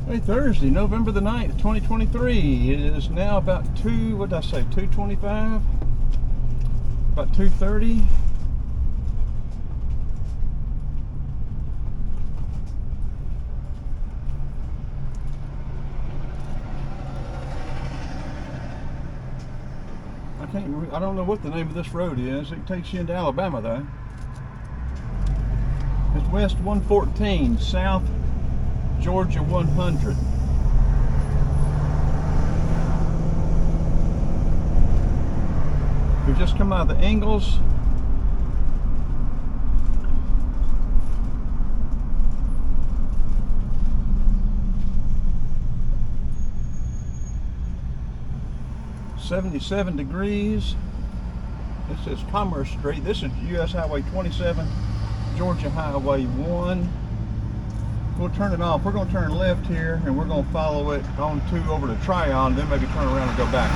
Hey, Thursday, November the 9th, 2023. It is now about 2:25? About 2:30. I don't know what the name of this road is. It takes you into Alabama though. It's West 114, South Georgia 100. We've just come out of the Ingalls. .77 degrees. This is Commerce Street. This is US Highway 27, Georgia Highway 1. We'll turn it off. We're going to turn left here and we're going to follow it on over to Tryon, then maybe turn around and go back.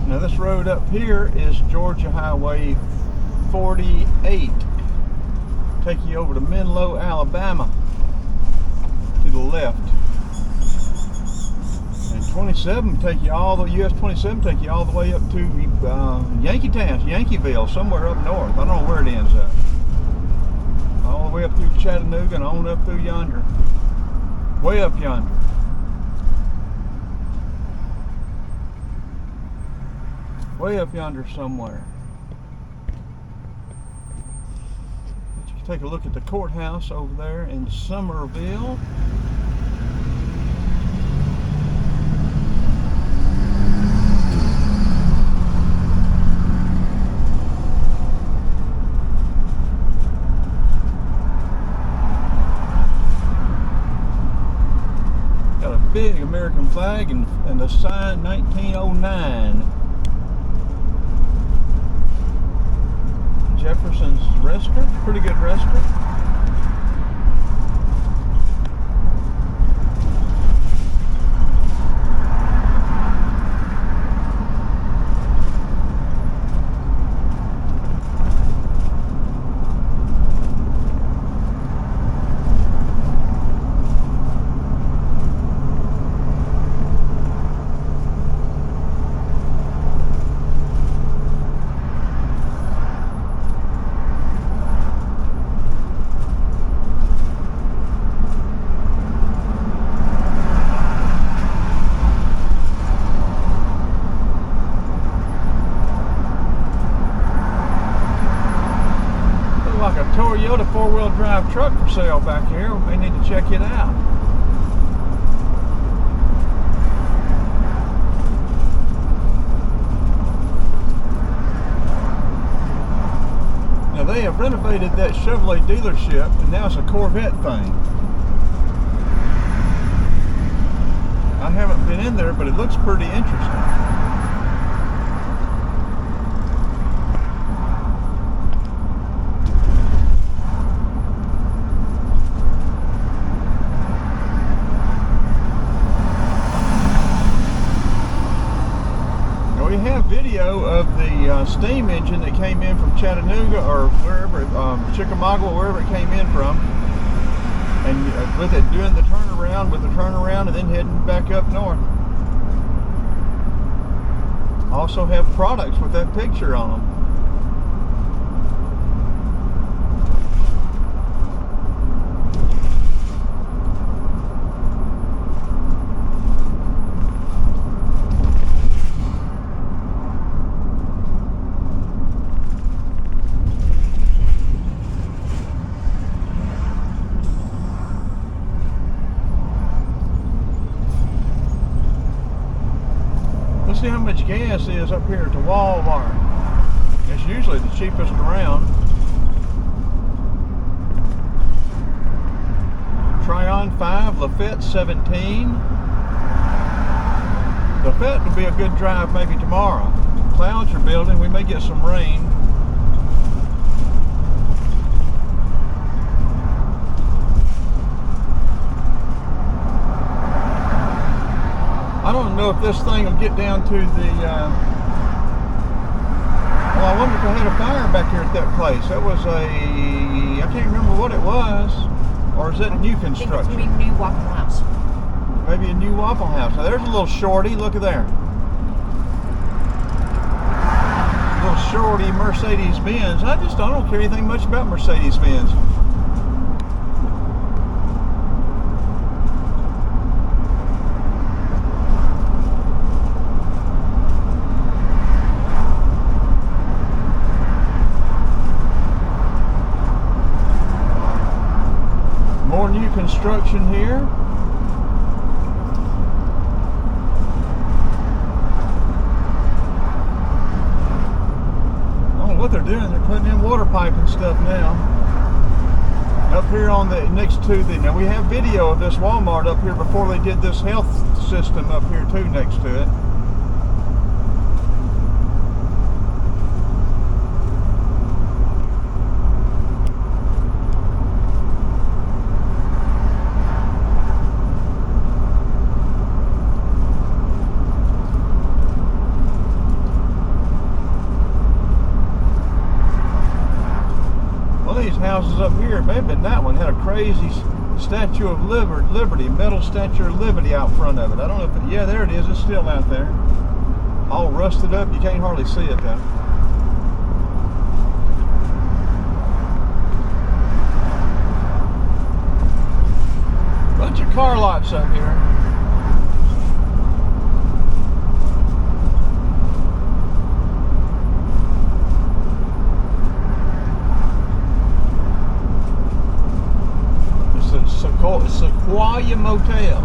Now this road up here is Georgia Highway 48. Take you over to Menlo, Alabama to the left. And 27 take you all the US 27 take you all the way up to Yankeeville, somewhere up north. I don't know where it ends up. All the way up through Chattanooga and on up through yonder. Way up yonder. Way up yonder somewhere. Let's take a look at the courthouse over there in Summerville. Got a big American flag and the sign 1909. Jefferson's restaurant, pretty good restaurant. Like a Toyota four-wheel drive truck for sale back here. We may need to check it out. Now they have renovated that Chevrolet dealership and now it's a Corvette thing. I haven't been in there, but it looks pretty interesting. We have video of the steam engine that came in from Chattanooga or wherever, Chickamauga, wherever it came in from, and with it doing the turnaround, and then heading back up north. Also have products with that picture on them. Let's see how much gas is up here at the Walmart. It's usually the cheapest around. Tryon 5, Lafette 17. Lafette will be a good drive maybe tomorrow. Clouds are building, we may get some rain. I don't know if if this thing will get down to the, well, I wonder if I had a fire back here at that place. That was I can't remember what it was. Or is that a new construction? I think it's a new Waffle House. Maybe a new Waffle House. Now there's a little shorty, look at there. Little shorty Mercedes-Benz. I don't care anything much about Mercedes-Benz. More new construction here. What they're doing, they're putting in water pipe and stuff now. Up here on the next to the, now we have video of this Walmart up here before they did this health system up here too next to it. Houses up here, maybe that one had a crazy Statue of Liberty, metal Statue of Liberty out front of it. I don't know if it, yeah, there it is. It's still out there, all rusted up. You can't hardly see it though. Bunch of car lots up here. Sequoia Motel.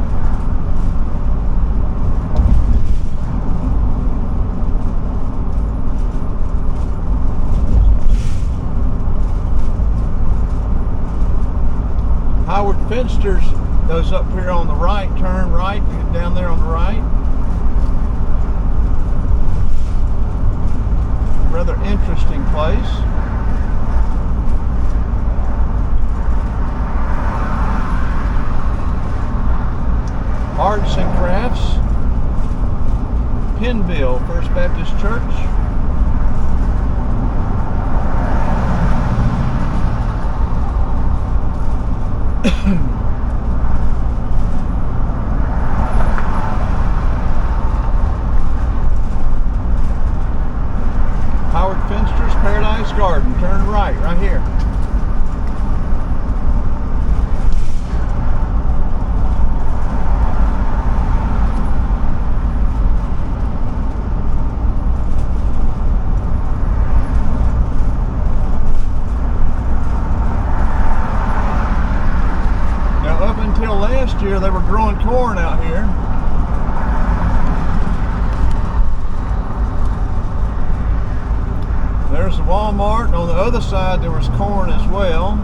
Howard Finster's, those up here on the right, turn right, down there on the right. Rather interesting place. Arts and Crafts, Pinville First Baptist Church. Howard Finster's Paradise Garden, turn right here. Last year they were growing corn out here. There's the Walmart, and on the other side there was corn as well.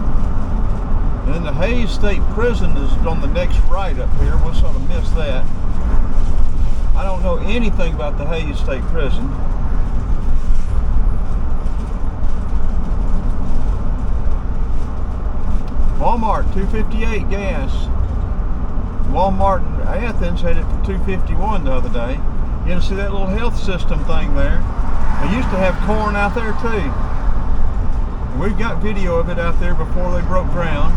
And then the Hayes State Prison is on the next right up here. We'll sort of miss that. I don't know anything about the Hayes State Prison. Walmart, $2.58 gas. Walmart in Athens had it for $2.51 the other day. You can see that little health system thing there. They used to have corn out there too. We've got video of it out there before they broke ground.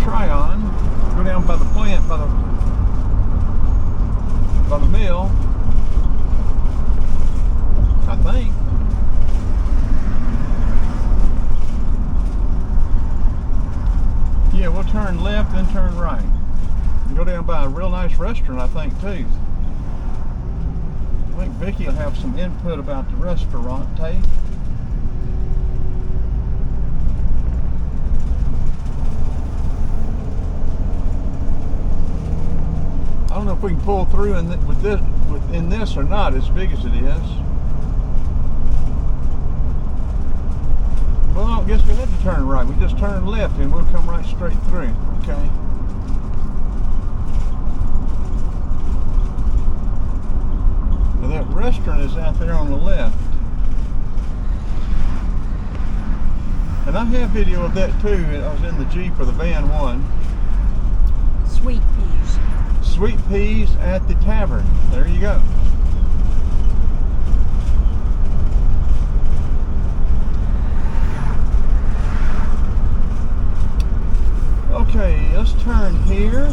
Tryon, go down turn left, then turn right. And go down by a real nice restaurant, I think, too. I think Vicki will have some input about the restaurant, Tate. I don't know if we can pull through within this or not, as big as it is. Well, I guess we had to turn right. We just turned left and we'll come right straight through. Okay. Now that restaurant is out there on the left. And I have video of that too. I was in the Jeep or the van one. Sweet peas. Sweet peas at the tavern. There you go. Okay, let's turn here.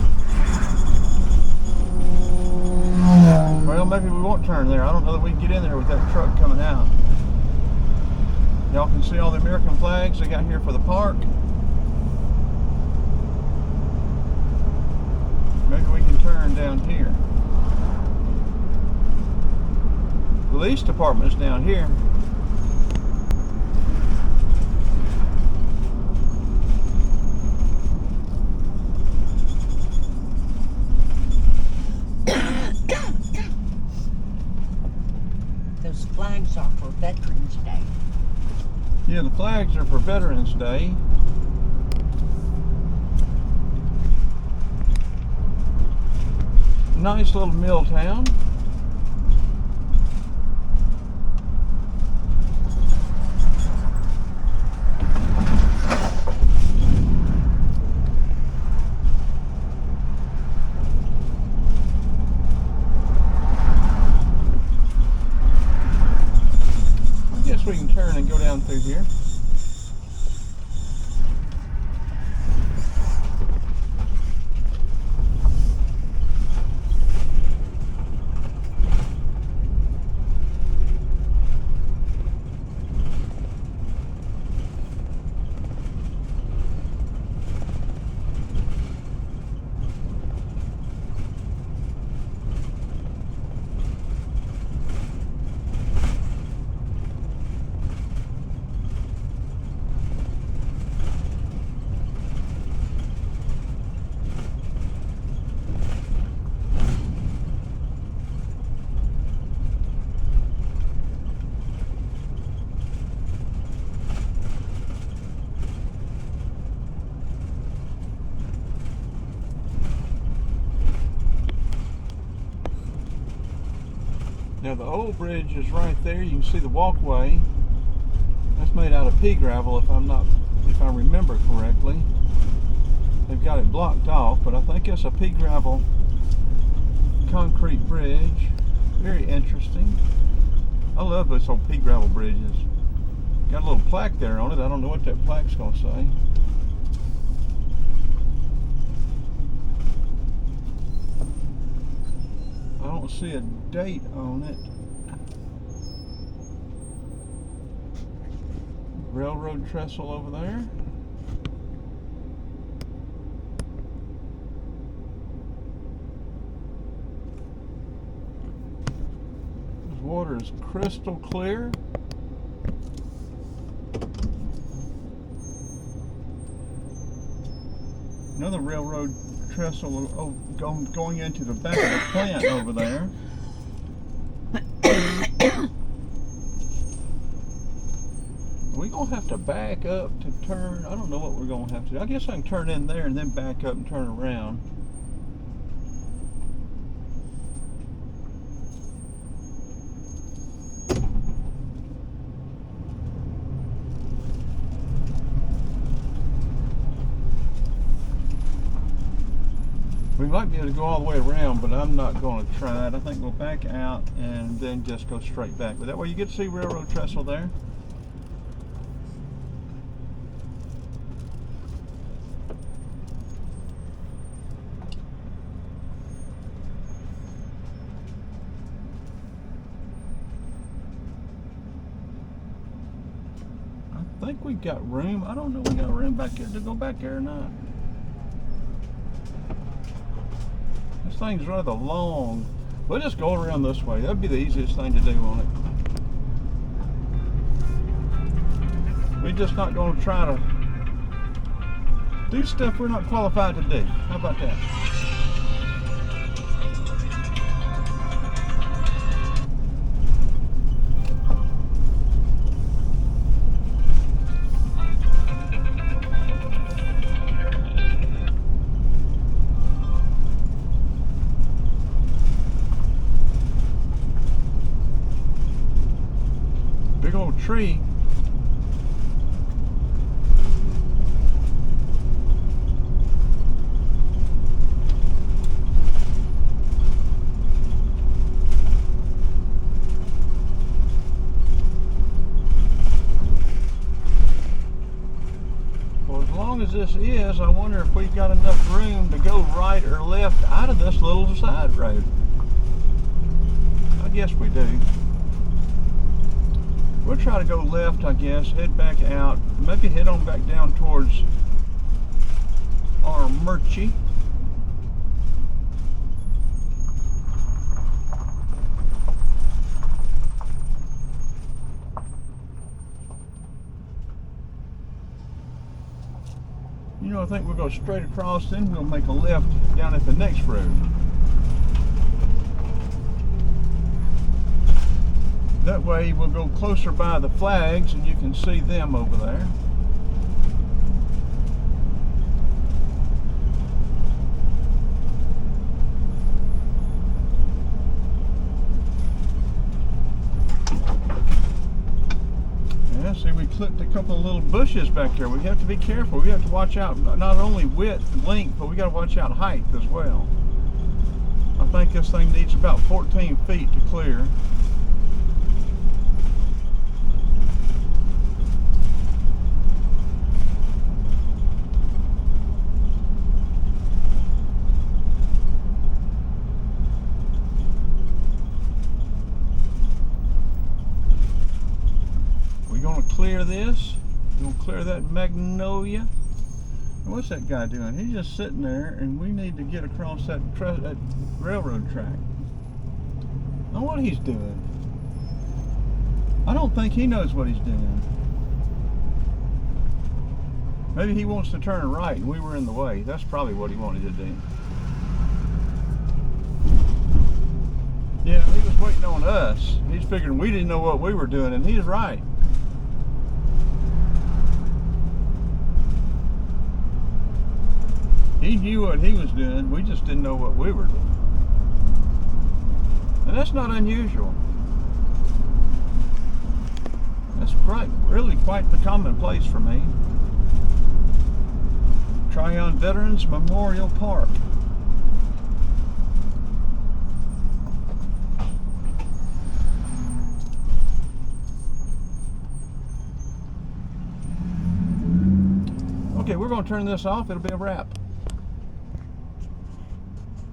Well, maybe we won't turn there. I don't know that we can get in there with that truck coming out. Y'all can see all the American flags they got here for the park. Maybe we can turn down here. The police department's down here. Those flags are for Veterans Day. Yeah, the flags are for Veterans Day. Nice little mill town. I guess we can turn and go down through here. Now the old bridge is right there. You can see the walkway. That's made out of pea gravel, if I remember correctly. They've got it blocked off, but I think it's a pea gravel concrete bridge. Very interesting. I love those old pea gravel bridges. Got a little plaque there on it. I don't know what that plaque's gonna say. I don't see a date on it. Railroad trestle over there. This water is crystal clear. Another railroad trestle going into the back of the plant over there. We're going to have to back up to turn. I don't know what we're going to have to do. I guess I can turn in there and then back up and turn around. We might be able to go all the way around, but I'm not going to try it. I think we'll back out and then just go straight back. But that way you get to see railroad trestle there. I think we got room. I don't know if we got room back here to go back there or not. thing's rather long. We'll just go around this way. That'd be the easiest thing to do on it. We're just not going to try to do stuff we're not qualified to do. How about that? Big old tree. Well, as long as this is, I wonder if we've got enough room to go right or left out of this little side road. I guess we do. We'll try to go left, I guess, head back out, maybe head on back down towards our Murchie. You know, I think we'll go straight across, then we'll make a left down at the next road. That way we'll go closer by the flags and you can see them over there. Yeah, see, we clipped a couple of little bushes back there. We have to be careful. We have to watch out not only width, length, but we got to watch out height as well. I think this thing needs about 14 feet to clear. Clear this. We'll clear that magnolia. And what's that guy doing? He's just sitting there, and we need to get across that railroad track. I don't know what he's doing. I don't think he knows what he's doing. Maybe he wants to turn right, and we were in the way. That's probably what he wanted to do. Yeah, he was waiting on us. He's figuring we didn't know what we were doing, and he's right. He knew what he was doing, we just didn't know what we were doing. And that's not unusual. That's really quite the commonplace for me. Tryon Veterans Memorial Park. Okay, we're going to turn this off. It'll be a wrap.